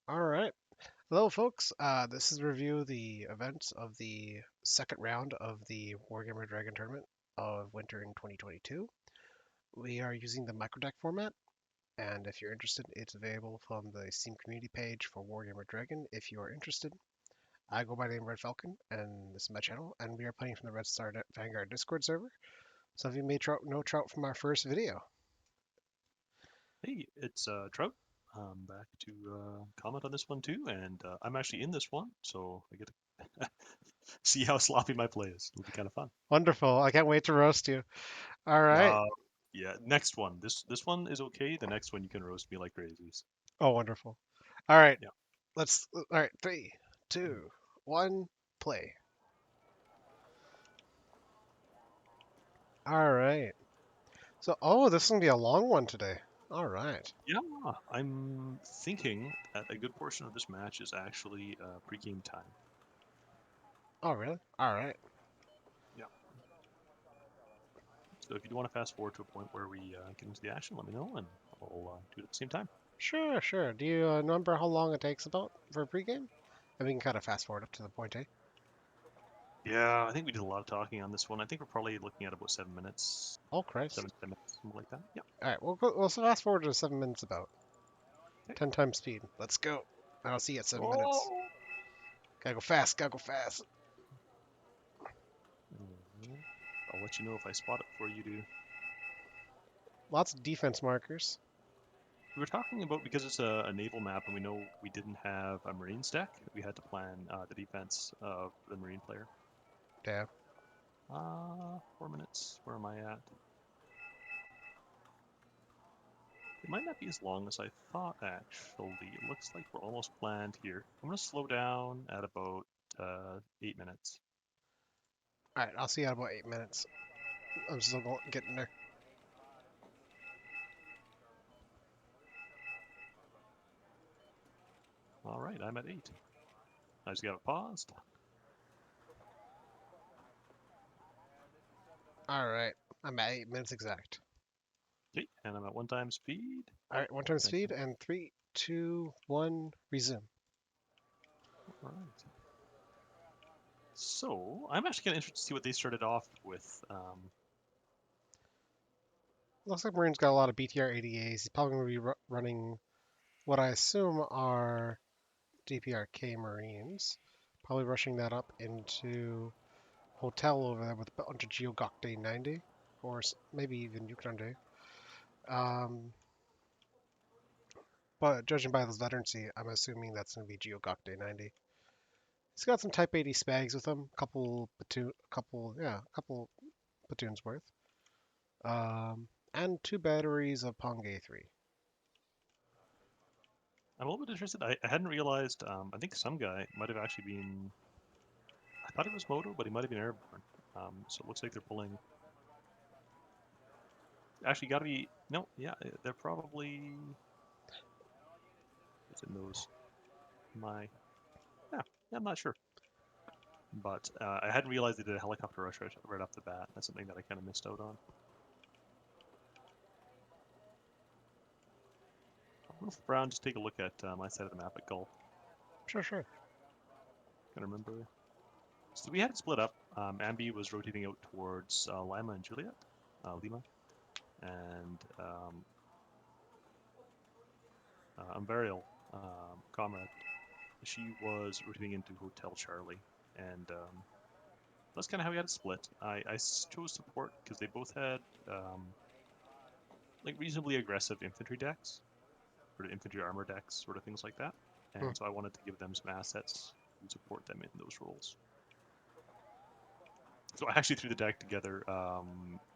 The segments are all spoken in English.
All right. Hello, folks. This is a review of the events of the second round of the Warhammer Dragon Tournament of Winter in 2022. We are using the microdeck format, and if you're interested, it's available from the Steam community page for Warhammer Dragon. If you are interested, I go by the name Red Falcon, and this is my channel, and we are playing from the Red Star Vanguard Discord server. Some of you may know Trout from our first video. Hey, it's Trout. I'm back to comment on this one too, and I'm actually in this one, so I get to see how sloppy my play is. It'll be kind of fun. Wonderful. I can't wait to roast you. All right. Uh, yeah, next one. This one is okay. The next one you can roast me like crazies. Oh, wonderful. All right. Yeah. All right. Three, two, one, play. All right. This is gonna be a long one today. All right. Yeah, I'm thinking that a good portion of this match is actually pre-game time. Oh, really? All right. Yeah. So if you do want to fast forward to a point where we get into the action, let me know, and I'll do it at the same time. Sure, sure. Do you remember how long it takes about for a pregame? And we can kind of fast forward up to the point, eh? Yeah, I think we did a lot of talking on this one. I think we're probably looking at about 7 minutes, Oh, Christ. 7 to 10 minutes, something like that. Yeah. All right. We'll fast forward to 7 minutes about. Okay. 10 times speed. Let's go. I'll see you at 7 minutes. Oh! Gotta go fast. Gotta go fast. I'll let you know if I spot it before you do. Lots of defense markers. We were talking about because it's a naval map and we know we didn't have a Marines deck, we had to plan the defense of the Marine player. Damn. 4 minutes. Where am I at? It might not be as long as I thought, actually. It looks like we're almost planned here. I'm going to slow down at about 8 minutes. All right. I'll see you at about 8 minutes. I'm still getting there. All right, I'm at 8. I just got it paused. All right. I'm at 8 minutes exact. Okay, and I'm at 1 time speed. All right. One time And, speed and three, two, one, resume. all right. So I'm actually kind of interested to see what they started off with. Looks like Marine's got a lot of BTR ADAs. He's probably going to be running what I assume are DPRK Marines. Probably rushing that up into Hotel over there with a bunch of GeoGokD 90, or maybe even Yukon Day. But judging by those veterancy, I'm assuming that's going to be GeoGokD 90. He's got some Type 80 spags with him, couple platoons worth, and two batteries of Pongay 3. I'm a little bit interested. I hadn't realized. I think some guy might have actually been. I thought it was Moto, but he might have been airborne. So it looks like they're pulling. Actually, got to be no. Yeah, they're probably. It's in those. My. Yeah, I'm not sure. But I hadn't realized they did a helicopter rush right off the bat. That's something that I kind of missed out on. I'm gonna flip around, just take a look at my side of the map at Gulf. Sure, sure. Can't remember. So we had it split up. Ambi was rotating out towards Lima and Juliet, Lima, and Umbarial, Comrade. She was rotating into Hotel Charlie, and that's kind of how we had it split. I chose support because they both had like reasonably aggressive infantry decks, sort of infantry armor decks, sort of things like that. Hmm. And so I wanted to give them some assets to support them in those roles. So I actually threw the deck together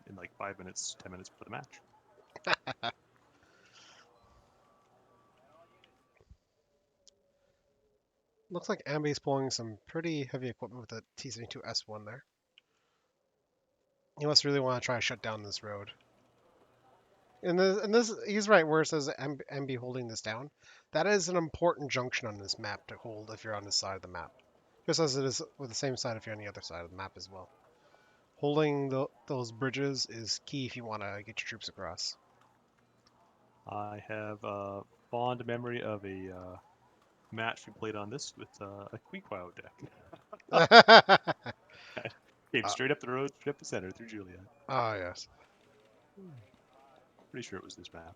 in like 5 minutes, 10 minutes before the match. Looks like Ambi's pulling some pretty heavy equipment with the T-72S1 there. He must really want to try to shut down this road. He's right where it says MB holding this down. That is an important junction on this map to hold if you're on this side of the map. Just as it is with the same side if you're on the other side of the map as well. Holding those bridges is key if you want to get your troops across. I have a fond memory of a match we played on this with a Queequow deck. Came Uh, straight up the road, straight up the center through Juliet. oh yes. Pretty sure it was this map.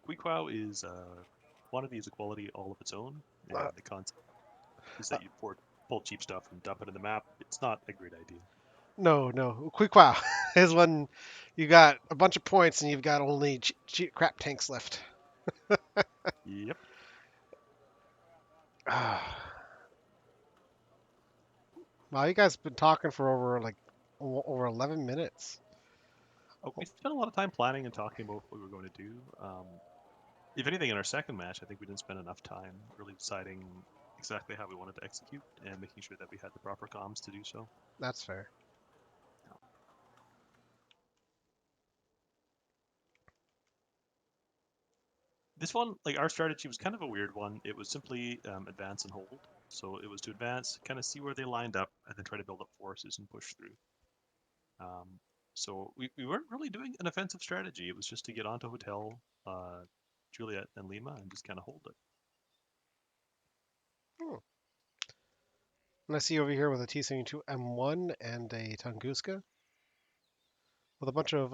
Queequow is quantity is a quality all of its own, and Uh, the concept is uh, that you pull cheap stuff and dump it in the map. It's not a great idea. no, no. Quick wow is when you got a bunch of points and you've got only cheap crap tanks left. Yep. Wow, you guys been talking for over 11 minutes. We spent a lot of time planning and talking about what we were going to do. If anything, in our second match, I think we didn't spend enough time really deciding exactly how we wanted to execute and making sure that we had the proper comms to do so. That's fair. This one, like our strategy, was kind of a weird one. It was simply advance and hold. So it was to advance, kind of see where they lined up, and then try to build up forces and push through. Um, so we weren't really doing an offensive strategy. It was just to get onto Hotel, Juliet, and Lima and just kind of hold it. Hmm. And I see over here with a T-72 M1 and a Tunguska with a bunch of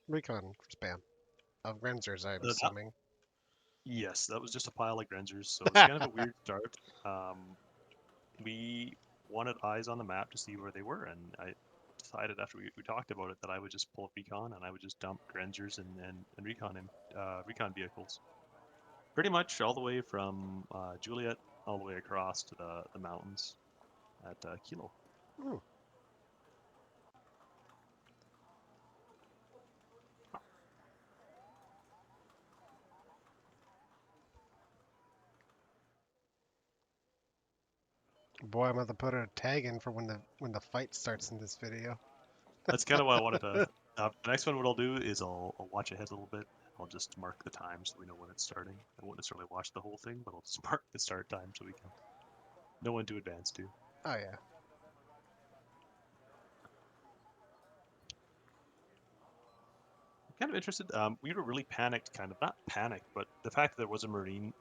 recon spam of Grenzers, I'm That, assuming. yes, that was just a pile of Grenzers. So it's kind of a weird start. We wanted eyes on the map to see where they were, and I decided after we talked about it that I would just pull up recon and I would just dump Grenzers and recon vehicles. Pretty much all the way from Juliet all the way across to the mountains at Kilo. Hmm. Boy, I'm going to put a tag in for when the fight starts in this video. That's kind of what I wanted to. The next one, what I'll do is I'll watch ahead a little bit. I'll just mark the time so we know when it's starting. I won't necessarily watch the whole thing, but I'll just mark the start time so we can know when to advance to. Oh yeah. I'm kind of interested. We were really panicked, kind of not panicked, but the fact that there was a marine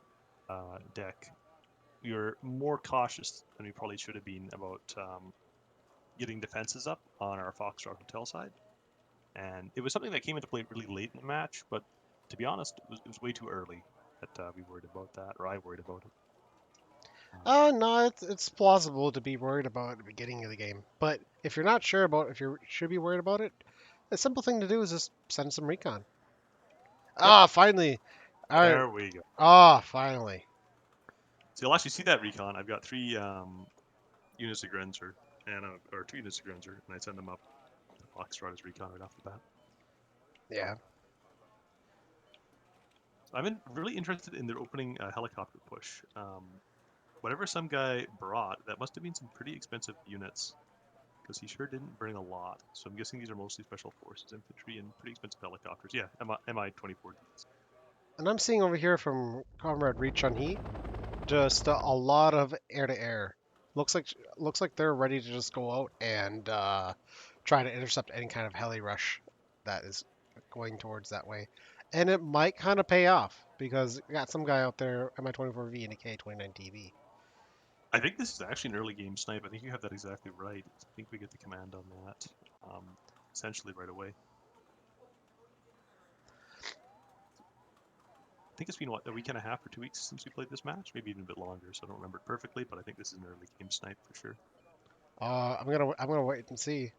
deck, we were more cautious than we probably should have been about getting defenses up on our Foxtrot Hotel side. And it was something that came into play really late in the match, but to be honest, it was way too early that we worried about that, or I worried about it. No, it's plausible to be worried about at the beginning of the game. But if you're not sure about if you should be worried about it, a simple thing to do is just send some recon. Yep, Ah, finally. All right. there we go. Ah, finally. So you'll actually see that recon. I've got three units of Grenzer, or two units of Grenzer, and I send them up to Foxtrot as recon right off the bat. Yeah. Really interested in their opening helicopter push. Whatever some guy brought, that must have been some pretty expensive units, because he sure didn't bring a lot. So I'm guessing these are mostly special forces infantry and pretty expensive helicopters. Yeah, Mi-24Ds. And I'm seeing over here from Comrade Reach on Heat just a lot of air to air. Looks like they're ready to just go out and try to intercept any kind of heli rush that is going towards that way. And it might kind of pay off because you got some guy out there, Mi-24V and a K-29TV. I think this is actually an early game snipe. I think you have that exactly right. I think we get the command on that um, essentially right away. I think it's been what, a week and a half or 2 weeks since we played this match, maybe even a bit longer. So I don't remember it perfectly, but I think this is an early game snipe for sure. I'm gonna wait and see.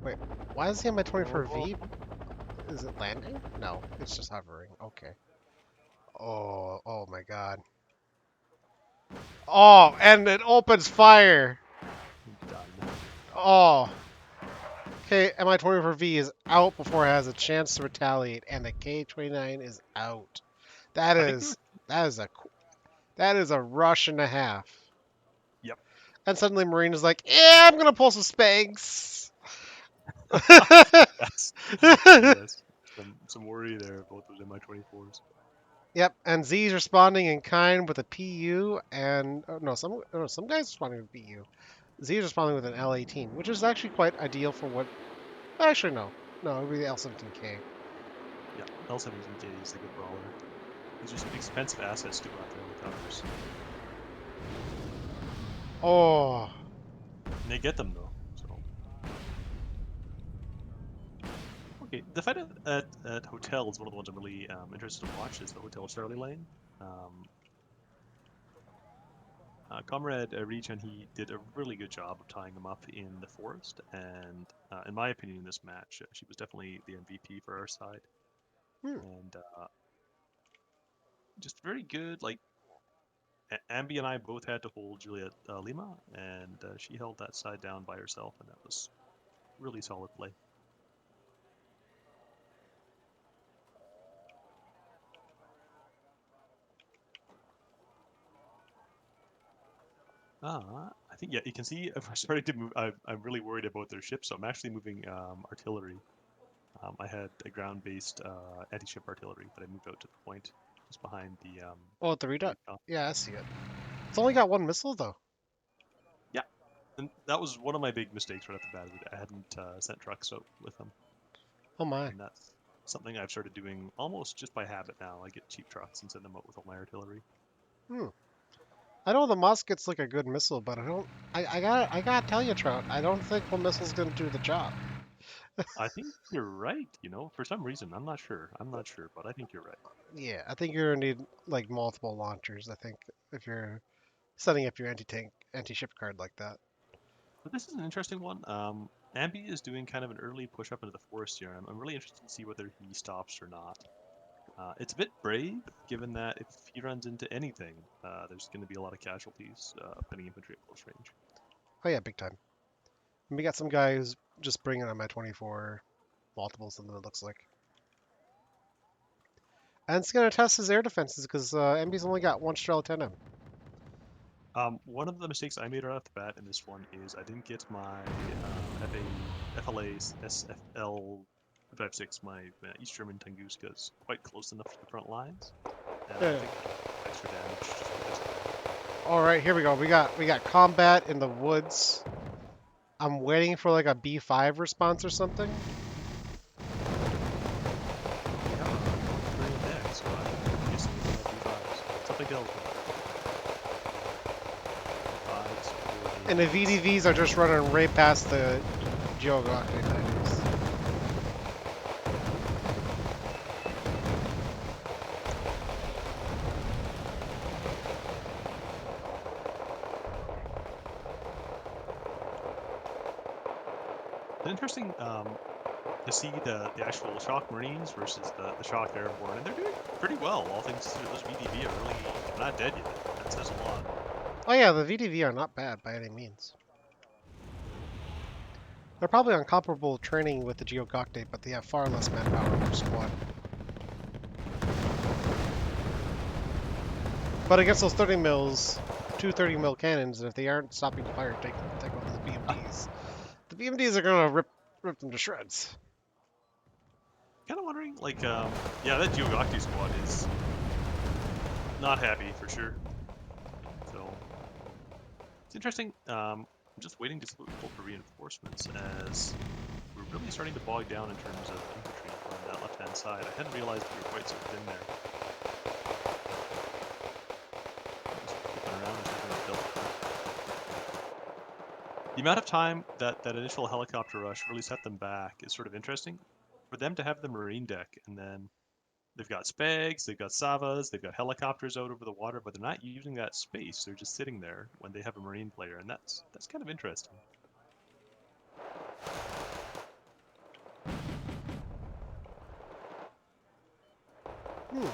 Wait, why is he on my Oh, 24V? Is it landing? No, it's just hovering. Okay. Oh my God. Oh, and it opens fire. done. Oh. Okay, Mi-24V is out before it has a chance to retaliate, and the K-29 is out. That I think there was. is that is a that is a rush and a half. Yep. And suddenly Marine is like, "Yeah, I'm gonna pull some Spags." Yes. Yes. Some worry there about those Mi-24s. Yep, and Z's responding in kind with a PU, and some guys responding with PU. Z is responding with an L18, which is actually quite ideal for what. Actually, no, it would be the L17K. Yeah, L-17K is a good brawler. These are some expensive assets to go after in the cars. Oh, And they get them though. So okay, the fight at Hotel is one of the ones I'm really interested to watch. Is the Hotel Charlie lane. Um, Comrade Regen, he did a really good job of tying them up in the forest, and in my opinion, in this match, she was definitely the MVP for our side, hmm. and just very good. Like Ambi and I both had to hold Juliet Lima, and she held that side down by herself, and that was really solid play. I think yeah, you can see if I started to move. I'm really worried about their ships, so I'm actually moving artillery. I had a ground-based anti-ship artillery, but I moved out to the point just behind Oh, the the redot. recon. Yeah, I see it. It's only got one missile though. Yeah, and that was one of my big mistakes right off the bat. I hadn't sent trucks out with them, Oh my. and that's something I've started doing almost just by habit now. I get cheap trucks and send them out with all my artillery. Hmm. I know the musket's like a good missile, but I don't. I gotta tell you, Trout. I don't think one missile's gonna do the job. I think you're right. You know, for some reason, I'm not sure. I'm not sure, but I think you're right. Yeah, I think you're gonna need like multiple launchers. I think if you're setting up your anti-tank, anti-ship card like that. But this is an interesting one. Ambi is doing kind of an early push up into the forest here. I'm really interested to see whether he stops or not. It's a bit brave, given that if he runs into anything, there's going to be a lot of casualties of enemy infantry at close range. Oh yeah, big time. And we got some guy who's just bringing on my 24 multiples. Something it looks like. And it's gonna test his air defenses because MB's only got one Strela 10M. One of the mistakes I made right off the bat in this one is I didn't get my FLA SFL 56, my East German Tunguskas, quite close enough to the front lines, and I Yeah. think extra damage just because of that. All right, here we go. We got combat in the woods. I'm waiting for like a B5 response or something. We have a north Korean deck, so I'm guessing we have B5s. Something else. B5s or And the AVs. VDVs are just running right past the Geographic landings. It's interesting to see the actual Shock Marines versus the Shock Airborne, and they're doing pretty well. All things considered, those VDV are really not dead yet. That says a lot. Oh yeah, the VDV are not bad by any means. They're probably on comparable training with the Geogoctate, but they have far less manpower per squad. But against those 30 mils, two 30 mil cannons, if they aren't stopping fire, take out those BMDs. The BMDs are gonna rip them to shreds. Kind of wondering, like, yeah, that Geogocti squad is not happy for sure. So it's interesting. I'm just waiting to see what we pull for reinforcements as we're really starting to bog down in terms of infantry on that left-hand side. I hadn't realized we were quite so thin there. Just flipping around and checking out Delta. The amount of time that initial helicopter rush really set them back is sort of interesting. For them to have the marine deck and then they've got Spags, they've got Savas, they've got helicopters out over the water, but they're not using that space. They're just sitting there when they have a marine player, and that's kind of interesting. Hmm.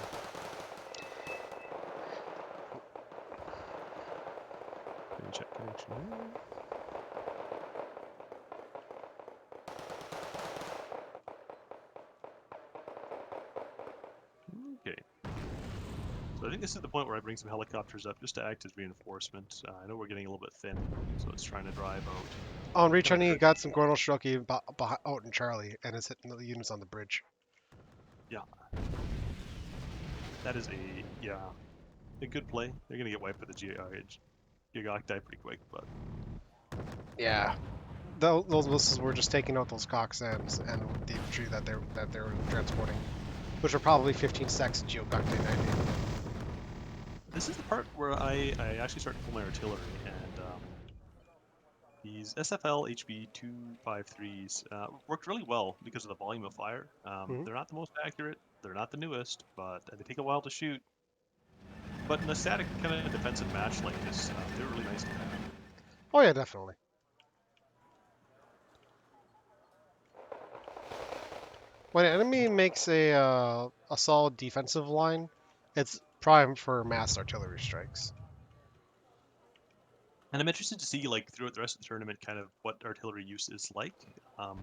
Let me check connection here. Okay. So I think this is the point where I bring some helicopters up just to act as reinforcement. I know we're getting a little bit thin, so it's trying to drive out On kind of returning, he direct. got some Gornal Shruggy out in Charlie, and is hitting the units on the bridge. Yeah, that is a good play. They're gonna get wiped by the Gigocti pretty quick, but Yeah. Those missiles were just taking out those Coxsams and the infantry that they were transporting. which are probably 15 stacks of Geogante 90. This is the part where I actually start to pull my artillery, and these SFL HB 253s worked really well because of the volume of fire. Hmm. They're not the most accurate, they're not the newest, but they take a while to shoot. But in a static kind of defensive match like this, they're really nice to have. Oh yeah, definitely. When an enemy makes a solid defensive line, it's prime for mass artillery strikes. And I'm interested to see, like, throughout the rest of the tournament, kind of what artillery use is like. Um,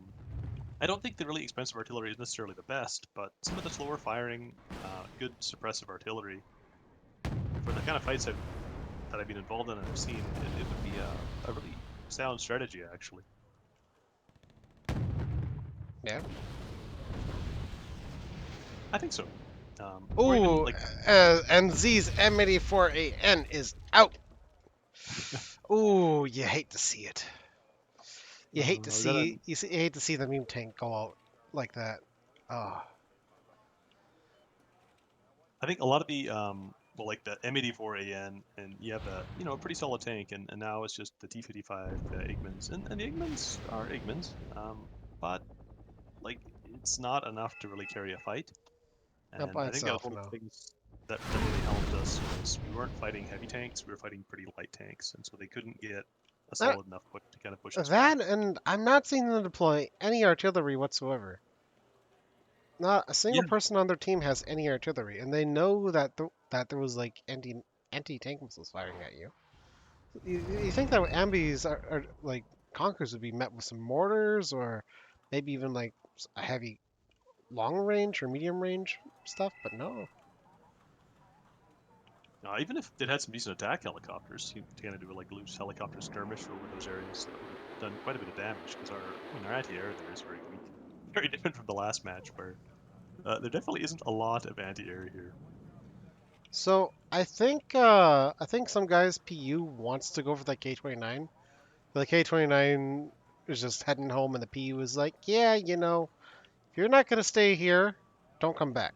I don't think the really expensive artillery is necessarily the best, but some of the slower firing, good suppressive artillery for the kind of fights that I've been involved in and I've seen, it would be a really sound strategy, actually. Yeah. I think so. Or even Ooh, like, and Z's M84AN is out. Ooh, you hate to see it. is that a, You hate to see the meme tank go out like that. Oh, I think a lot of the well, like the M84AN, and you have a pretty solid tank, and now it's just the T55 Igmans, and the Igmans are Igmans, but like it's not enough to really carry a fight. not And by I think that was itself, one of no. the things that really helped us was we weren't fighting heavy tanks, we were fighting pretty light tanks, and so they couldn't get a That, solid enough push to kind of push us back. that and I'm not seeing them deploy any artillery whatsoever. Not a single Yeah, person on their team has any artillery, and they know that that there was like anti tank missiles firing at you. You think that Ambi's are like Conquers would be met with some mortars or maybe even like a heavy long range or medium range stuff, but no. even if it had some decent attack helicopters, to kind of do like loose helicopter skirmish over those areas, that would have done quite a bit of damage because our anti-air there is very weak. Very different from the last match where there definitely isn't a lot of anti-air here. So I think some guys PU wants to go for that K29. The K29 is just heading home, and the PU is like, yeah, if you're not gonna stay here, don't come back.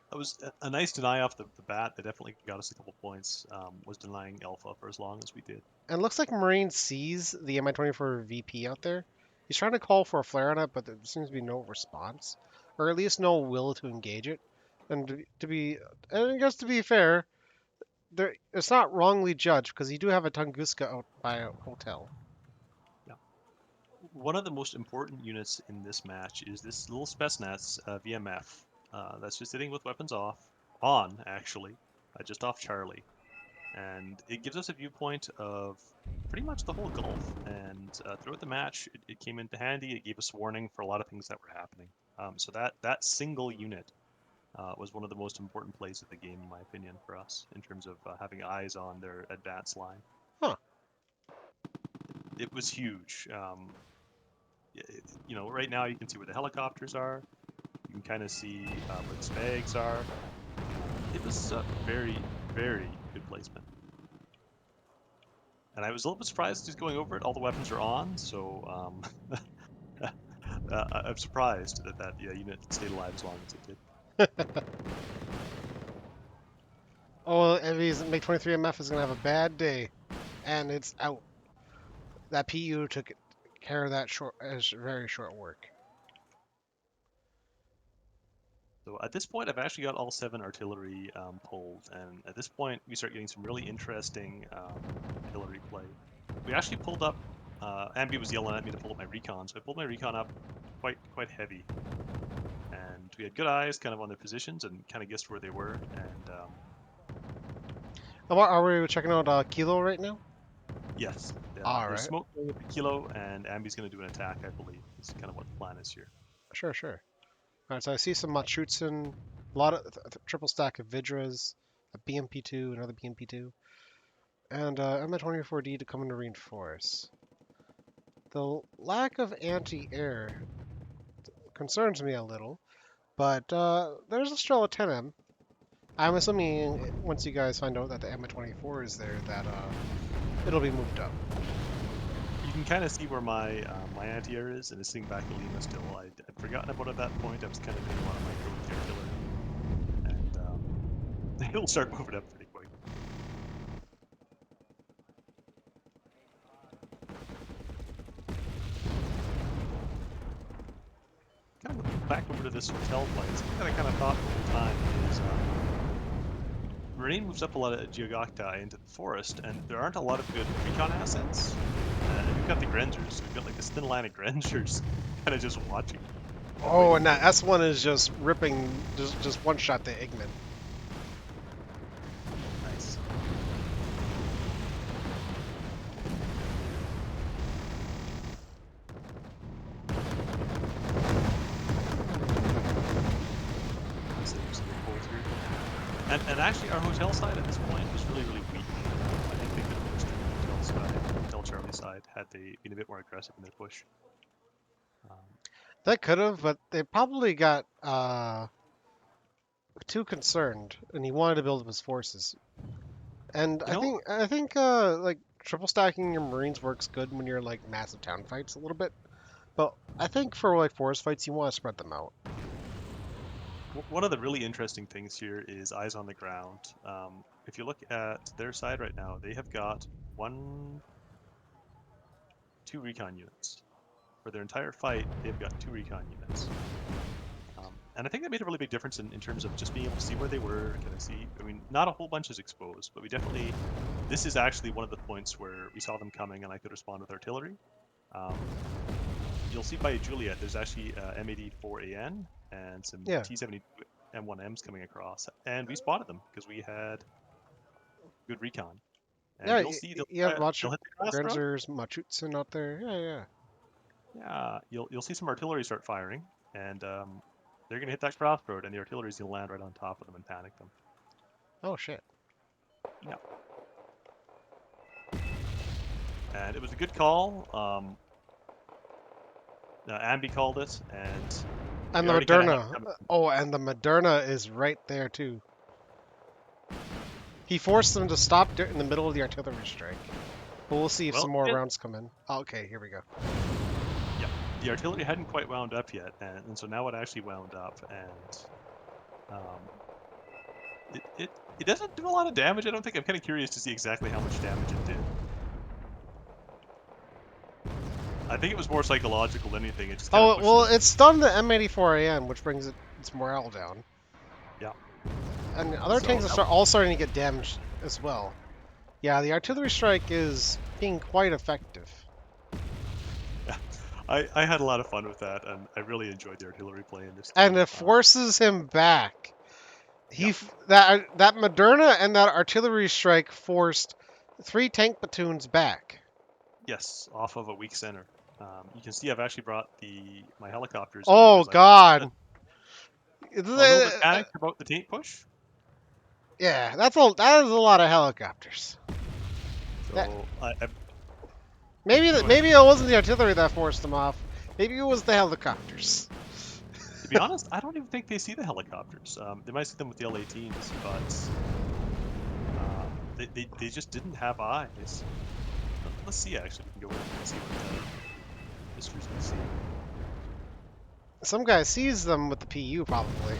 That was a nice deny off the bat. That definitely got us a couple points. Was denying Alpha for as long as we did. And it looks like Marine sees the Mi-24 VP out there. He's trying to call for a flare on it, but there seems to be no response, or at least no will to engage it. And to be, and I guess to be fair, it's not wrongly judged because you do have a Tunguska out by a hotel. Yeah. One of the most important units in this match is this little Spetsnaz VMF that's just sitting with weapons on actually, just off Charlie, and it gives us a viewpoint of pretty much the whole Gulf. And throughout the match, it came into handy. It gave us warning for a lot of things that were happening. So that single unit was one of the most important plays of the game, in my opinion, for us in terms of having eyes on their advance line. Huh. It was huge. Right now you can see where the helicopters are. You can kind of see where the spags are. It was a very, very good placement. And I was a little bit surprised he's going over it. All the weapons are on, so I'm surprised that unit stayed alive as long as it did. Oh, Evie's MiG-23 MF is gonna have a bad day, and it's out. That PU took care of that short as very short work. So at this point, I've actually got all 7 artillery pulled, and at this point, we start getting some really interesting artillery play. We actually pulled up. Ambi was yelling at me to pull up my recon, so I pulled my recon up quite heavy, and we had good eyes kind of on their positions and kind of guessed where they were. And Are we checking out Kilo right now? yes, All there's right, smoke going at the kilo, and Ambi's going to do an attack, I believe. Is kind of what the plan is here. sure, sure. All right, so I see some Machutsen, a lot of triple stack of Vidras, a BMP2, another BMP2, and Mi-24D to come in to reinforce. The lack of anti-air concerns me a little, but there's a Strela 10M. I'm assuming once you guys find out that the Mi-24 is there, that it'll be moved up. can kind of see where my anti-air is, and it's sitting back at Lima still. I'd forgotten about it at that point. I was kind of doing a lot of micro with the artillery, and it'll start moving up pretty quick. Kind of looking back over to this hotel flight, something that I kind of thought the whole time is Marine moves up a lot of Geogocta into the forest, and there aren't a lot of good recon assets. We've got the Grenzers, we've got like this thin line of Grenzers kind of just watching. Oh, Waiting and that S1 is just ripping, just one shot to Igman. Nice. And actually, our hotel side at this point was really, really weak. I think they could have pushed the hotel side, Hotel Charlie side, had they been a bit more aggressive in their push. Um, That could have, but they probably got too concerned, and he wanted to build up his forces. And you I know, think like triple stacking your Marines works good when you're like massive town fights a little bit, but I think for like forest fights you want to spread them out. one of the really interesting things here is eyes on the ground. If you look at their side right now, they have got two recon units. For their entire fight, they've got two recon units. And I think that made a really big difference in terms of just being able to see where they were, kind of see. I mean, not a whole bunch is exposed, but we definitely. This is actually one of the points where we saw them coming, and I could respond with artillery. Um, you'll see by Juliet, there's actually M84AN and some Yeah, T72 M1Ms coming across, and we spotted them because we had good recon. And yeah, you'll see you have they'll hit the crossroad. Grenzers, Machutsun out there. Yeah, yeah. Yeah, you'll see some artillery start firing, and they're gonna hit that crossroad, and the artillery's gonna land right on top of them and panic them. Oh shit. Yeah, and it was a good call. Ambi called it, and And we the already kind of had it Moderna. coming. Oh, and the Moderna is right there too. He forced them to stop in the middle of the artillery strike. But we'll see if Well, some more rounds come in. Oh, okay, here we go. yeah, the artillery hadn't quite wound up yet, and so now it actually wound up, and um, it doesn't do a lot of damage. I don't think. I'm kind of curious to see exactly how much damage it did. I think it was more psychological than anything. It just kind of Oh, pushed well, them. it stunned the M84AN, which brings its morale down. Yeah. And other So tanks are all starting to get damaged as well. Yeah, the artillery strike is being quite effective. yeah, I had a lot of fun with that, and I really enjoyed the artillery play in this And game. it forces him back. Yeah. That Moderna and that artillery strike forced 3 tank platoons back. Yes, off of a weak center. You can see I've actually brought my helicopters in Oh because God! I'm a little bit panicked about the taint push. Yeah, that is a lot of helicopters. That So go ahead. maybe it wasn't the artillery that forced them off. Maybe it was the helicopters. To be honest, I don't even think they see the helicopters. They might see them with the L-18s, but they just didn't have eyes. Let's see, actually. We can go in and see what Mister's going to see. Some guy sees them with the PU probably,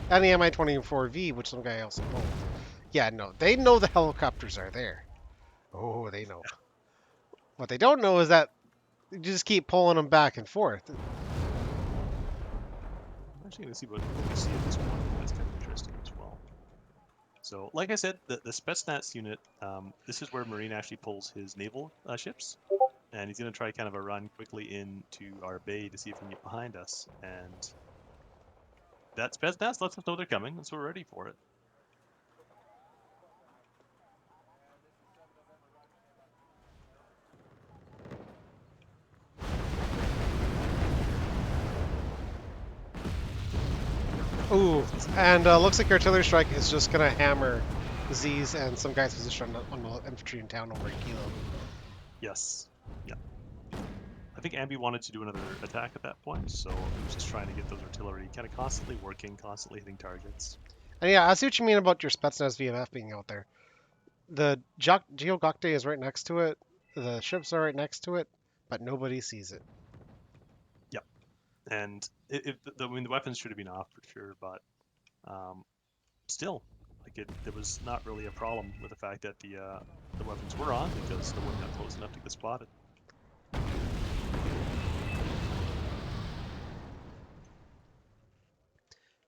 and the Mi-24V, which some guy also pulled. Yeah, no, they know the helicopters are there. Oh, they know. What they don't know is that you just keep pulling them back and forth. I'm actually going to see what we see at this point. That's kind of interesting as well. So, like I said, the Spetsnaz unit, this is where Marine actually pulls his naval ships. And he's going to try kind of a run quickly into our bay to see if he can get behind us. And that Spetsnaz lets us know they're coming, and so we're ready for it. Ooh, and looks like artillery strike is just gonna hammer Z's and some guy's position on the infantry in town over a kilo. Yes. Yeah. I think Ambi wanted to do another attack at that point, so he was just trying to get those artillery kind of constantly working, constantly hitting targets. And yeah, I see what you mean about your Spetsnaz VMF being out there. The Geogokte is right next to it. The ships are right next to it. but nobody sees it. Yep. And I mean, the weapons should have been off for sure, but um, still, like there was not really a problem with the fact that the weapons were on because the one got close enough to get spotted.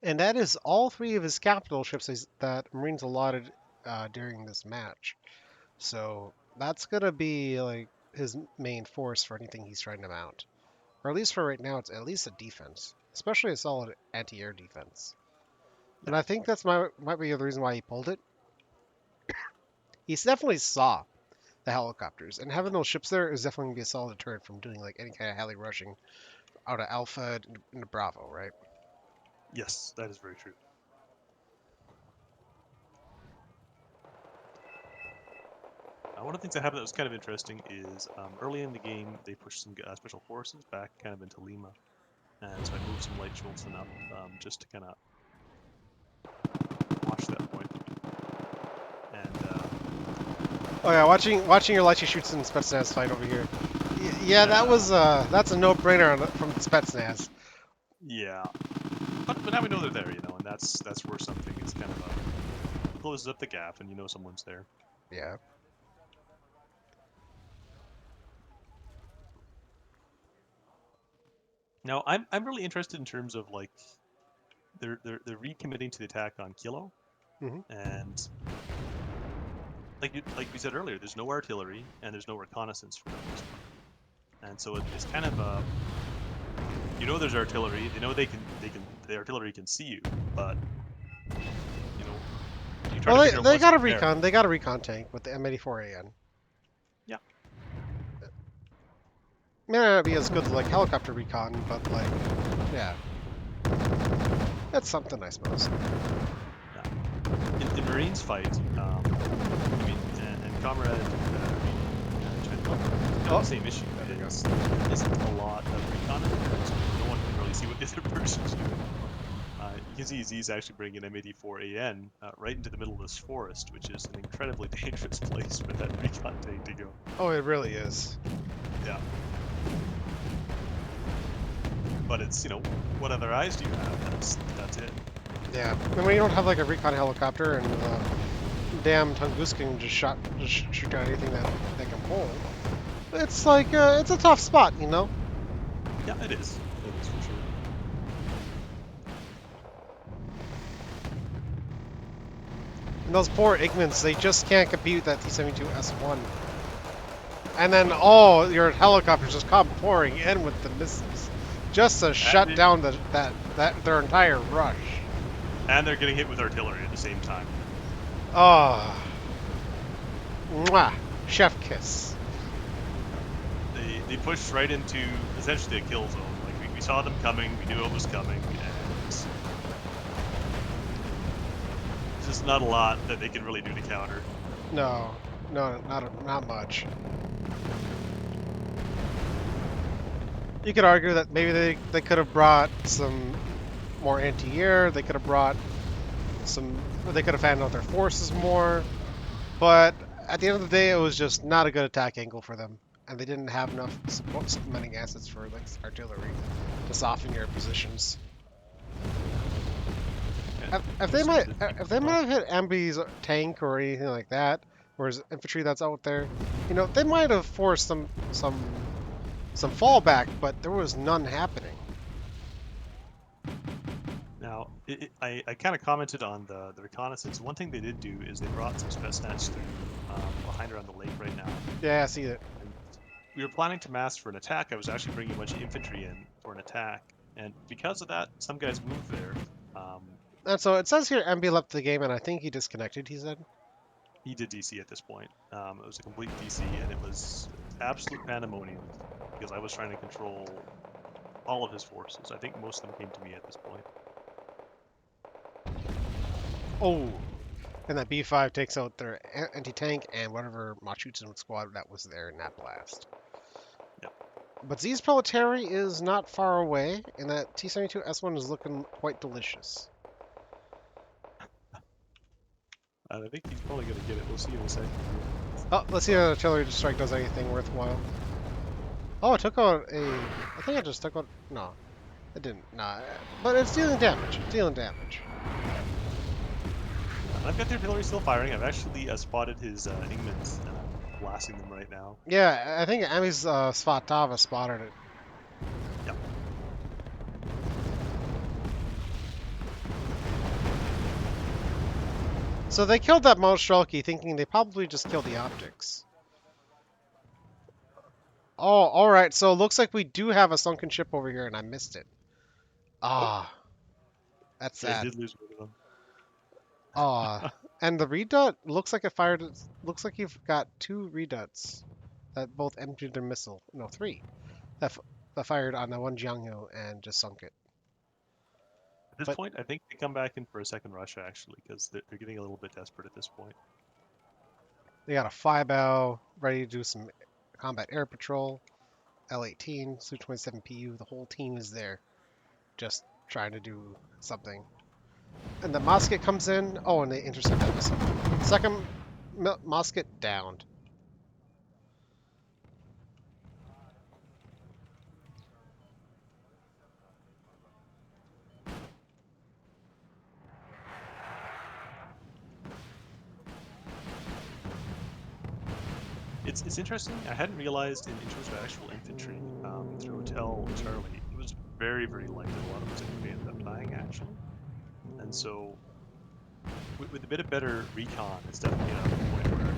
And that is all three of his capital ships that Marines allotted during this match. So that's gonna be like his main force for anything he's trying to mount, or at least for right now, it's at least a defense, especially a solid anti-air defense. Yeah. And I think that's might be the reason why he pulled it. He definitely saw the helicopters, and having those ships there is definitely gonna be a solid deterrent from doing like any kind of heli rushing out of Alpha into Bravo, right? Yes, that is very true. One of the things that happened that was kind of interesting is early in the game they pushed some special forces back kind of into Lima, and so I moved some light Schultzen up just to kind of watch that point. And Oh yeah, watching your Lychee shoots in Spetsnaz fight over here. Yeah, that's a no-brainer from Spetsnaz. yeah, but now we know they're there, and that's where something is kind of closes up the gap, and someone's there. Yeah. Now I'm really interested in terms of like they're recommitting to the attack on Kilo, Hmm. and like we said earlier, there's no artillery and there's no reconnaissance for them. And so it's kind of there's artillery. They know the artillery can see you, but you try Well, to figure out they what's got a there. recon. They got a recon tank with the M84AN. Yeah, May not be as good as like helicopter recon, but like, yeah, that's something I suppose. yeah. In the Marines fight, I mean, and Comrade got Oh, the same issue. there we go. Isn't a lot of recon in there, so no one can really see what the other person's doing. You can see Z's actually bringing M84AN right into the middle of this forest, which is an incredibly dangerous place for that recon tank to go. Oh, it really is. Yeah. But it's, what other eyes do you have? That's it. Yeah, and when you don't have like a recon helicopter and damn Tungus can just shoot down anything that can pull, it's like it's a tough spot, you know. Yeah, it is. It is for sure. And those poor Igmans, they just can't compete with that T-72S1. And then, oh, your helicopters just come pouring in with the missiles, just to shut down their entire rush. And they're getting hit with artillery at the same time. Oh, mwah, chef kiss. They pushed right into essentially a kill zone. Like we saw them coming, we knew it was coming, and there's just not a lot that they can really do to counter. No, not much. You could argue that maybe they could have brought some more anti-air. They could have brought some. They could have fanned out their forces more. But at the end of the day, it was just not a good attack angle for them, and they didn't have enough supplementing assets for like artillery to soften your positions. If they might have hit Ambi's tank or anything like that, or his infantry that's out there, they might have forced some fallback, but there was none happening. Now, I kind of commented on the reconnaissance. One thing they did do is they brought some Spetsnaz through behind her on the lake right now. Yeah, I see it. And we were planning to mass for an attack. I was actually bringing a bunch of infantry in for an attack. And because of that, some guys moved there. And so it says here MB left the game, and I think he disconnected, he said. He did DC at this point. It was a complete DC, and it was absolute pandemonium because I was trying to control all of his forces. I think most of them came to me at this point. Oh, and that B5 takes out their anti-tank and whatever Machutsun squad that was there in that blast. Yep. But Z's Proletary is not far away, and that T-72S1 is looking quite delicious. I think he's probably going to get it. We'll see in a second. Oh, let's see if an artillery strike does anything worthwhile. Oh, it took out a. I think I just took out. No, it didn't. Nah, but it's dealing damage. It's dealing damage. And I've got the artillery still firing. I've actually spotted his Ingmans, and I'm blasting them right now. Yeah, I think Ami's Svatava spotted it. Yep. So they killed that Mostrelki thinking they probably just killed the optics. Oh, alright, so it looks like we do have a sunken ship over here and I missed it. Oh, Ah, that's yeah, he sad. did lose one of them. Ah, and the redut looks like it fired. Looks like you've got two reduts that both emptied their missile. No, three that, that fired on the one Jianghu and just sunk it. At this But point, I think they come back in for a second rush, actually, because they're getting a little bit desperate at this point. they got a Fireball ready to do some combat air patrol. L-18, Su-27 PU, the whole team is there, just trying to do something. And the Mosket comes in. Oh, and they intercept that missile. Second Mosket downed. It's interesting. I hadn't realized in terms of actual infantry through Hotel Charlie, it was very, very light. A lot of those infantry ended up dying, actually. And so, with a bit of better recon, it's definitely at a point where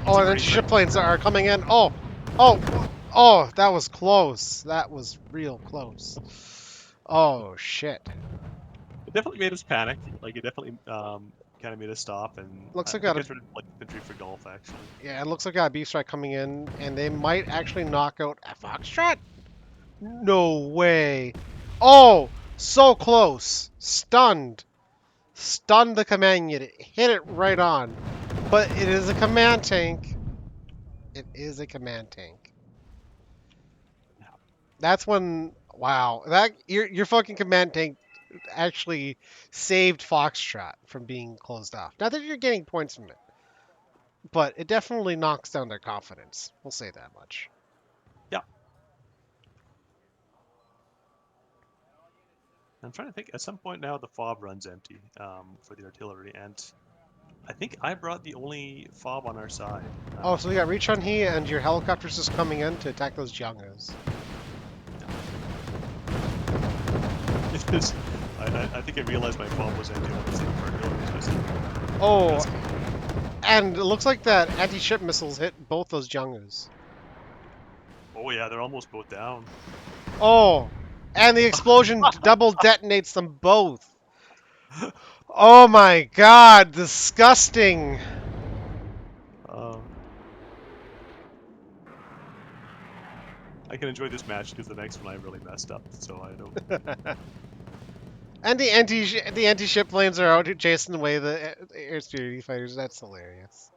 Oh, easy and then Marines ship like planes are coming in. Oh, oh, oh, that was close. That was real close. Oh, shit. it definitely made us panic. Like it definitely kind of made us stop, and Looks I like think got I a started like infantry for golf actually. yeah, it looks like got a beef strike coming in, and they might actually knock out a Foxtrot. No way. Oh, so close. Stunned. Stunned the command unit. Hit it right on. But it is a command tank. It is a command tank. That's when wow, that your fucking command tank actually saved Foxtrot from being closed off. Not that you're getting points from it, but it definitely knocks down their confidence. We'll say that much. Yeah, I'm trying to think. At some point now, the fob runs empty for the artillery, and I think I brought the only fob on our side. Oh, so we got Reach on He and your helicopters just coming in to attack those Jiangas. It is. I think I realized my fob was empty when I was thinking for artillery, so I said, Oh, "That's and it looks like that anti-ship missiles hit both those Jiangas. oh yeah, they're almost both down." Oh, and the explosion double detonates them both. Oh my god, disgusting. Uh, I can enjoy this match because the next one I really messed up, so I don't. And the anti-ship planes are out chasing away the air superiority fighters. That's hilarious.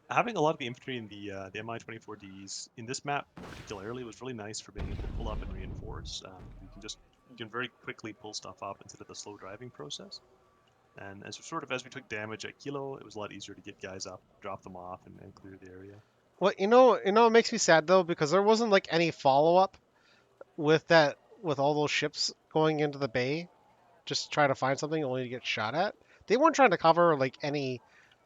Having a lot of the infantry in the Mi-24Ds in this map particularly was really nice for being able to pull up and reinforce. You can very quickly pull stuff up instead of the slow driving process. And as we took damage at Kilo, it was a lot easier to get guys up, drop them off, and clear the area. Well, it makes me sad though because there wasn't like any follow-up with that with all those ships going into the bay just to try to find something only to get shot at. They weren't trying to cover like any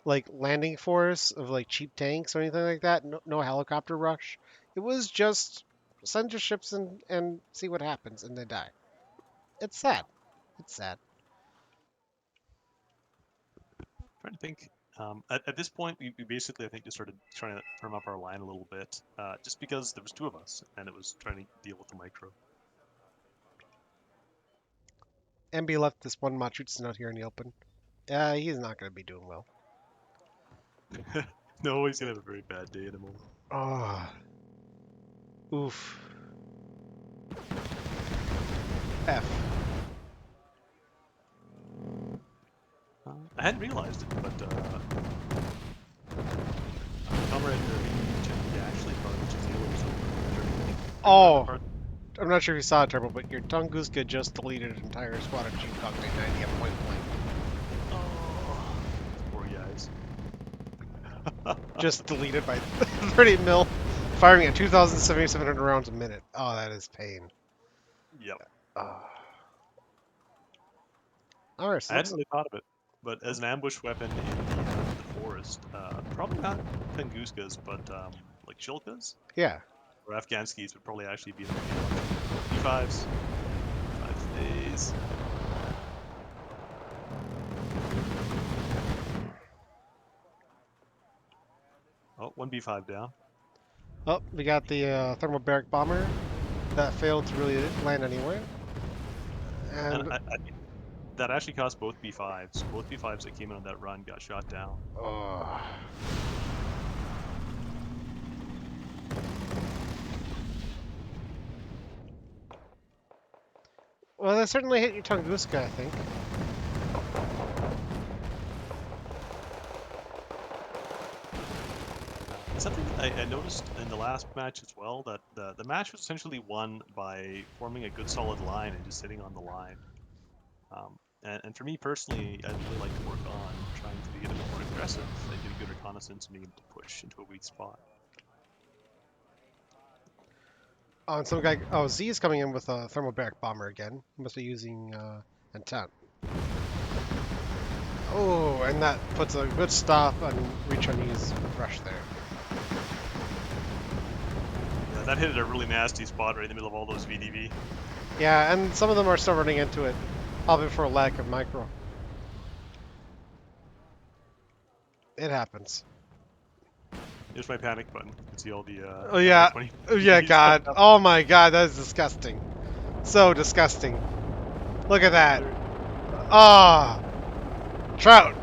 like landing force of like cheap tanks or anything like that. No, no helicopter rush. It was just send your ships and see what happens and they die. It's sad. It's sad. Trying to think. At this point, we basically, I think, just started trying to firm up our line a little bit, just because there was two of us, and it was trying to deal with the micro. MB left this one Machutsun out here in the open. He's not going to be doing well. No, he's gonna have a very bad day in a moment. Oh, oof. F. I hadn't realized it, but Comrade Derby actually brought which is the other so Oh, I'm not sure if you saw it, Turbo, but your Tunguska just deleted an entire squad of Jeep Cocktail 90 at point blank. Oh, poor guys. Just deleted by 30 mil Firing at 2,700 rounds a minute. Oh, that is pain. Yep. Uh, all right, so I hadn't looks. really thought of it, but as an ambush weapon in the forest, probably not Tunguskas, but like Shilkas Yeah. or Afghanskis would probably actually be an okay option. B5s, 5 days. Oh, one B5 down. Oh, we got the thermobaric bomber that failed to really land anywhere. And And I think that actually cost both B5s. Both B5s that came in on that run got shot down. oh, well, they certainly hit your Tunguska, I think. Something I noticed in the last match as well, that the match was essentially won by forming a good solid line and just sitting on the line. And for me personally, I'd really like to work on trying to be a bit more aggressive and get a good reconnaissance and being able to push into a weak spot. Oh, and some guy. Oh, Z is coming in with a thermobaric bomber again. He must be using intent. Oh, and that puts a good stop on Richoni's rush there. Yeah, that hit at a really nasty spot right in the middle of all those VDV. Yeah, and some of them are still running into it, probably for a lack of micro. It happens. Here's my panic button. You can see all the Oh yeah, MI-20 oh yeah, VDVs coming God. up. Oh my God, that is disgusting. So disgusting. Look at that. Ah, Trout,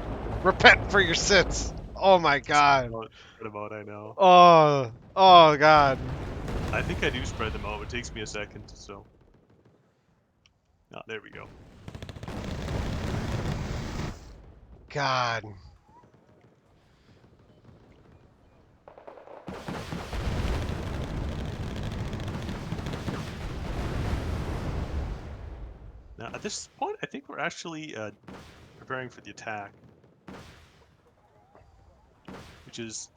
repent for your sins. Oh my God. Spread about, I know. Oh God. I think I do spread them out. It takes me a second, so. Oh, there we go. God. Now, at this point, I think we're actually preparing for the attack, which is,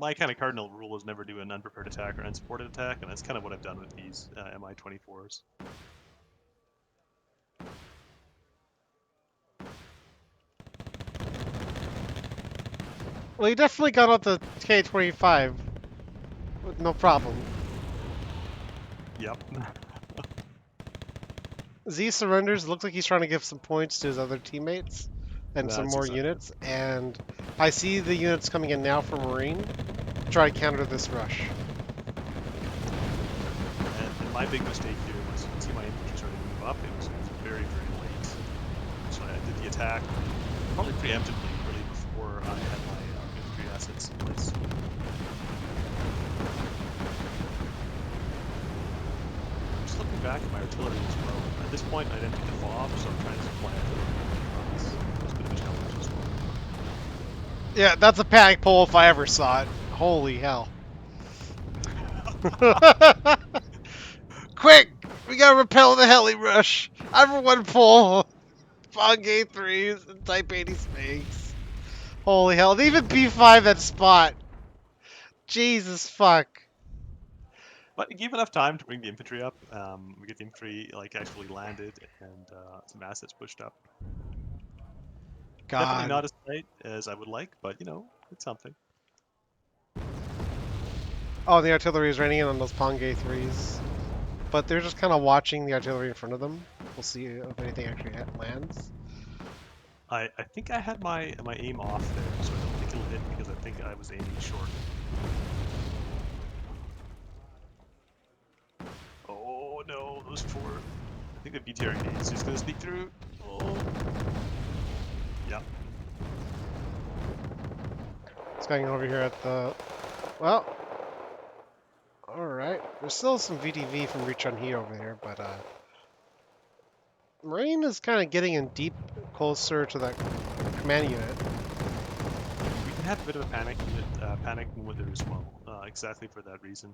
my kind of cardinal rule is never do an unprepared attack or unsupported attack, and that's kind of what I've done with these MI-24s. Well, you definitely got out the K-25 with no problem. Yep. Z surrenders. Looks like he's trying to give some points to his other teammates and some That's more exactly. units. And I see the units coming in now for Marine to try to counter this rush. And my big mistake here was, you can see my infantry starting to move up. It was very, very late. So I did the attack probably preemptively, really before I had my infantry assets in place. Just looking back at my artillery as well, at this point I didn't take the FOB, so I'm trying to supply it. It was a bit of a challenge as well. Yeah, that's a panic pull if I ever saw it. Holy hell. Quick! We gotta repel the heli rush! Everyone pull! Fongate 3s and Type 80 Spanks. Holy hell. They even P5 that spot. Jesus fuck. But it gave enough time to bring the infantry up. We get the infantry actually landed and some assets pushed up. Definitely God. not as tight as I would like, but it's something. Oh, the artillery is raining in on those Pongay 3s. But they're just kind of watching the artillery in front of them. We'll see if anything actually lands. I think I had my aim off there, so I don't think it'll hit because I think I was aiming short. Oh no, those four. I think the BTRD is just gonna sneak through. Oh. Yeah. It's going over here at the... Well... Alright. There's still some VDV from Reach on He over here, but Marine is kind of getting in deep closer to that command unit. We can have a bit of a panic moment there as well, exactly for that reason.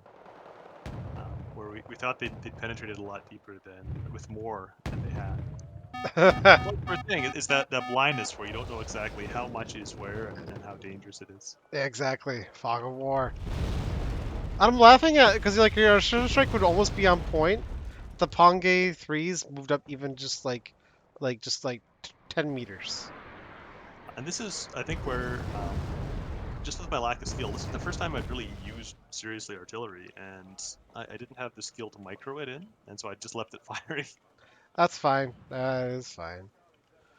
Where we thought they'd penetrated a lot deeper with more than they had. One more thing is that blindness where you don't know exactly how much is where and how dangerous it is. Yeah, exactly. Fog of War. I'm laughing at because like your Sugar Strike would almost be on point. The Pongay threes moved up even just like 10 meters. And this is, I think, where just with my lack of skill, this is the first time I've really used seriously artillery, and I didn't have the skill to micro it in, and so I just left it firing. That's fine. That is fine.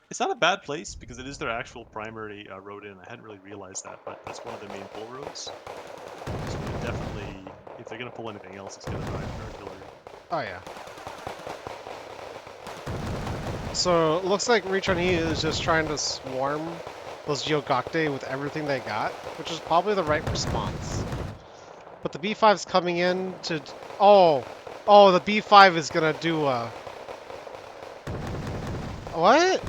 It's not a bad place because it is their actual primary road in. I hadn't really realized that, but that's one of their main pull roads. So it definitely, if they're going to pull anything else, it's going to drive their artillery. Oh yeah. So it looks like Richani is just trying to swarm those Geogokte with everything they got, which is probably the right response. But the B5's coming in to. Oh! Oh, the B5 is gonna do a. What?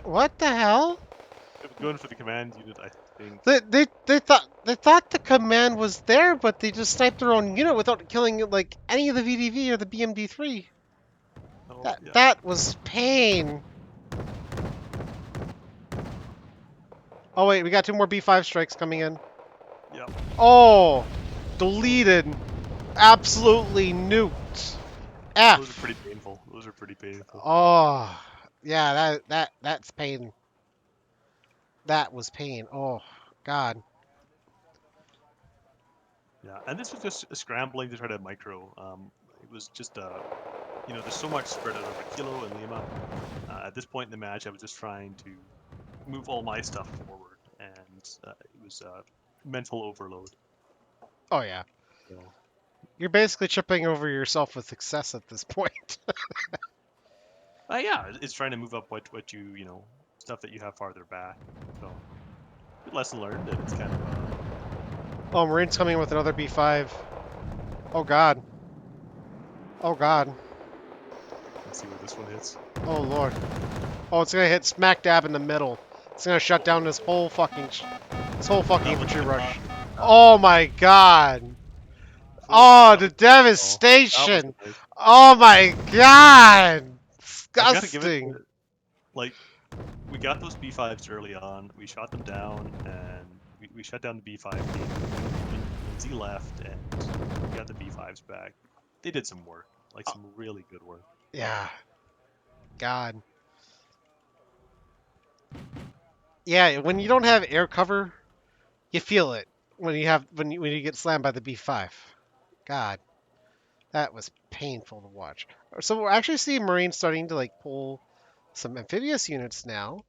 What the hell? Going for the command unit, I think. They thought the command was there, but they just sniped their own unit without killing like any of the VDV or the BMD3. Oh, That yeah. that was pain. Oh wait, we got two more B5 strikes coming in. Yeah. Oh, deleted. Absolutely nuked. Those are F. pretty painful. Those are pretty painful. Oh, yeah, that's pain. That was pain. Oh, God. Yeah, and this was just scrambling to try to micro. It was just, there's so much spread out over Kilo and Lima. At this point in the match, I was just trying to move all my stuff forward, and it was mental overload. Oh yeah. So, You're basically tripping over yourself with success at this point. yeah, it's trying to move up what stuff that you have farther back. So, good lesson learned, and it's kind of Oh, Marine's coming in with another B5. Oh God. Oh God. let's see where this one hits. Oh Lord. Oh, it's gonna hit smack dab in the middle. It's gonna shut down this whole fucking That was infantry good. rush. That was Oh good. my God. So Oh, that the was a nice call. That was devastation. a nice. Oh my God. I've got to give it Disgusting. like we got those B5s early on. We shot them down, and we shut down the B5 gate when Z left, and we got the B5s back. They did some work, like Oh, some really good work. yeah. God. Yeah, when you don't have air cover, you feel it when you get slammed by the B5. God, that was painful to watch. So we're actually seeing Marines starting to like pull some amphibious units now,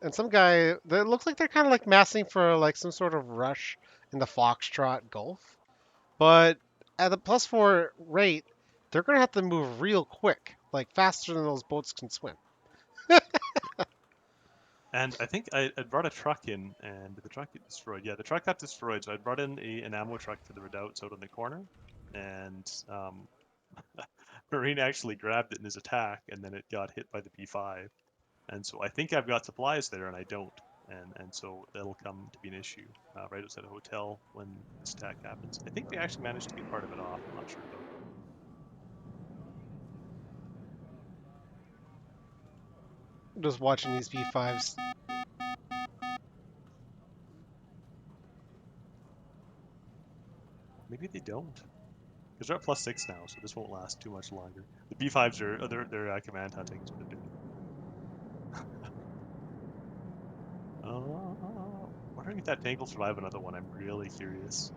and some guy that looks like they're kind of like massing for like some sort of rush in the Foxtrot Gulf. But at the +4 rate, they're gonna have to move real quick, like faster than those boats can swim. And I think I brought a truck in, and the truck got destroyed. Yeah, the truck got destroyed, so I brought in an ammo truck for the redoubts out on the corner, and Marine actually grabbed it in his attack, and then it got hit by the B5. And so I think I've got supplies there, and I don't, and so that'll come to be an issue right outside a hotel when this attack happens. I think they actually managed to get part of it off. I'm not sure though. Just watching these B5s. Maybe they don't, because they're at +6 now, so this won't last too much longer. The B5s are they're command hunting is what they're doing. Wondering if that tank will survive another one. I'm really curious.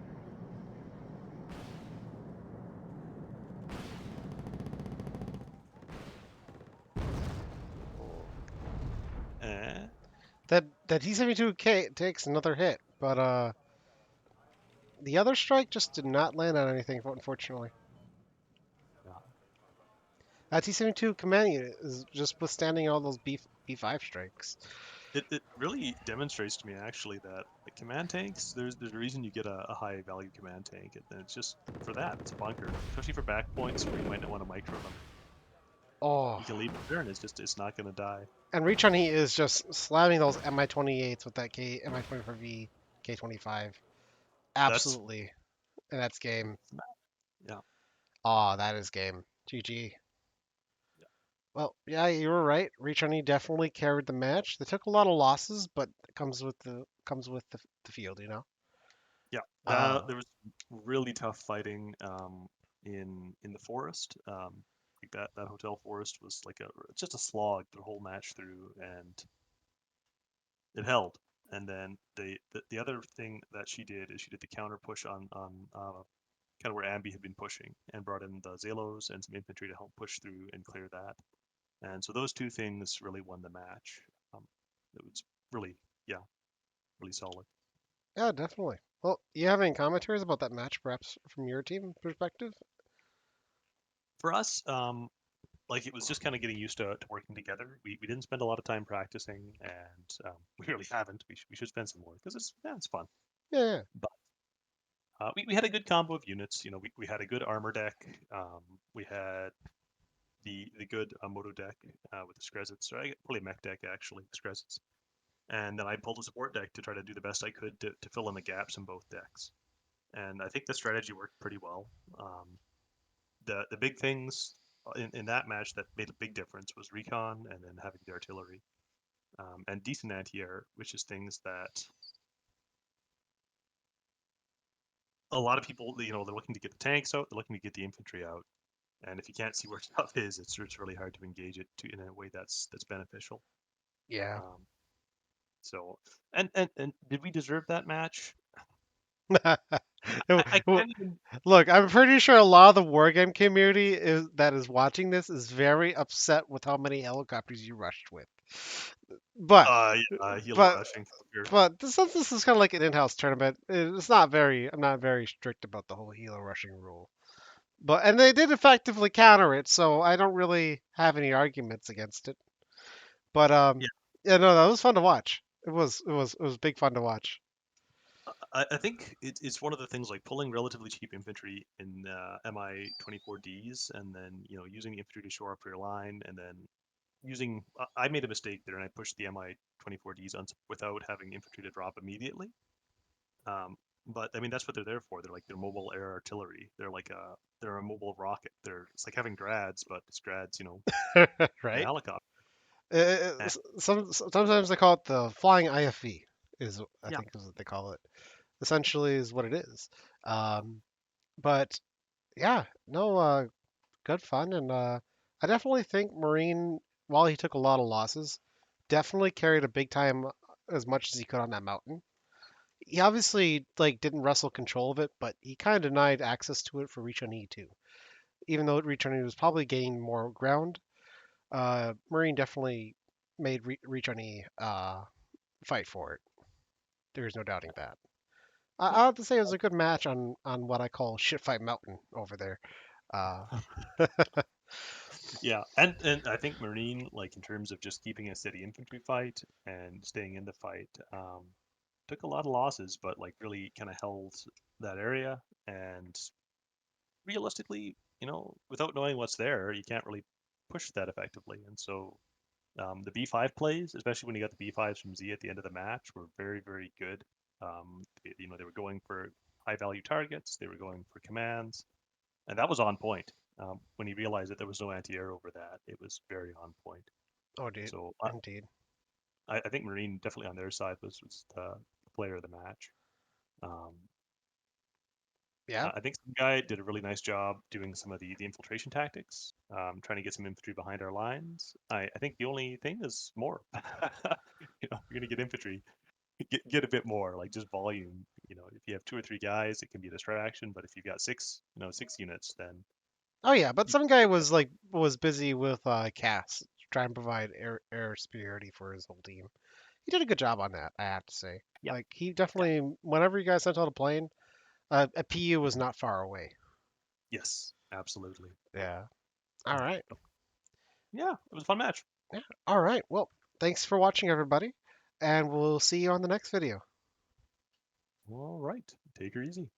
Eh, That T-72K takes another hit, but the other strike just did not land on anything, unfortunately. yeah. That T-72 command unit is just withstanding all those B5 strikes. It really demonstrates to me actually that the command tanks, there's a reason you get a high value command tank, and it's just for that. It's a bunker, especially for back points where you might not want to micro them. Oh, You can leave it there, and it's not going to die. and Reach on Heat is just slamming those Mi-28s with that Mi-24V K25. That's Absolutely, and that's game. yeah. Oh, that is game. GG. Yeah. Well, yeah, you were right. Reach on Heat definitely carried the match. They took a lot of losses, but it comes with the field, you know. Yeah, There was really tough fighting in the forest. Like that hotel forest was like a just a slog the whole match through, and it held. And then the other thing that she did is she did the counter push on kind of where Ambi had been pushing and brought in the Zalos and some infantry to help push through and clear that. And so those two things really won the match. Um, it was really, yeah, really solid. Yeah, definitely. Well, you have any commentaries about that match, perhaps from your team perspective? For us, like it was just kind of getting used to working together. We didn't spend a lot of time practicing, and we really haven't. We should spend some more because it's fun. Yeah, But we had a good combo of units. You know, we had a good armor deck. We had the good moto deck with the Skrezits, or probably mech deck actually, Skrezits. And then I pulled a support deck to try to do the best I could to fill in the gaps in both decks. And I think the strategy worked pretty well. The big things in that match that made a big difference was recon and then having the artillery and decent anti-air, which is things that a lot of people, you know, they're looking to get the tanks out, they're looking to get the infantry out, and if you can't see where stuff is, it's really hard to engage it in a way that's beneficial. yeah. Um, so, and did we deserve that match? I can't even. Look, I'm pretty sure a lot of the wargame community that is watching this is very upset with how many helicopters you rushed with. But, Yeah, healer but, rushing for sure. since this is kind of like an in-house tournament, it's not very. I'm not very strict about the whole helo rushing rule. And they did effectively counter it, so I don't really have any arguments against it. But yeah, no, that was fun to watch. It was big fun to watch. I think it's one of the things like pulling relatively cheap infantry in MI 24Ds and then using the infantry to shore up your line and then using I made a mistake there and I pushed the MI 24Ds on without having infantry to drop immediately. But I mean that's what they're there for. They're mobile air artillery. They're a mobile rocket. It's like having grads, but it's grads, in a Right? helicopter. And Sometimes they call it the flying IFV, is I yeah, think is what they call it. Essentially, is what it is. But yeah, no, good fun, and I definitely think Marine, while he took a lot of losses, definitely carried a big time as much as he could on that mountain. He obviously like didn't wrestle control of it, but he kind of denied access to it for Reach on E too. Even though Reach on E was probably gaining more ground, Marine definitely made Reach on E fight for it. There's no doubting that. I have to say it was a good match on what I call shit fight mountain over there. Uh, yeah, and I think Marine, like in terms of just keeping a steady infantry fight and staying in the fight, took a lot of losses, but like really kind of held that area. And realistically, without knowing what's there, you can't really push that effectively. And so the B5 plays, especially when you got the B5s from Z at the end of the match, were very, very good. They were going for high value targets, they were going for commands, and that was on point. When he realized that there was no anti-air over that, it was very on point. oh, dude, So indeed. I think Marine definitely on their side was the player of the match. Um, Yeah. I think some guy did a really nice job doing some of the infiltration tactics, trying to get some infantry behind our lines. I think the only thing is more. You're gonna get infantry, get a bit more, like just volume. If you have two or three guys, it can be a distraction. But if you've got six units, then Oh yeah, but you some guy can get was busy with Cass trying to provide air superiority for his whole team. He did a good job on that, I have to say. yeah, Like he yeah, definitely, whenever you guys sent out a plane, a PU was not far away. yes, absolutely. Yeah. All right. Yeah, it was a fun match. Yeah. All right. Well, thanks for watching, everybody, and we'll see you on the next video. All right, take her easy.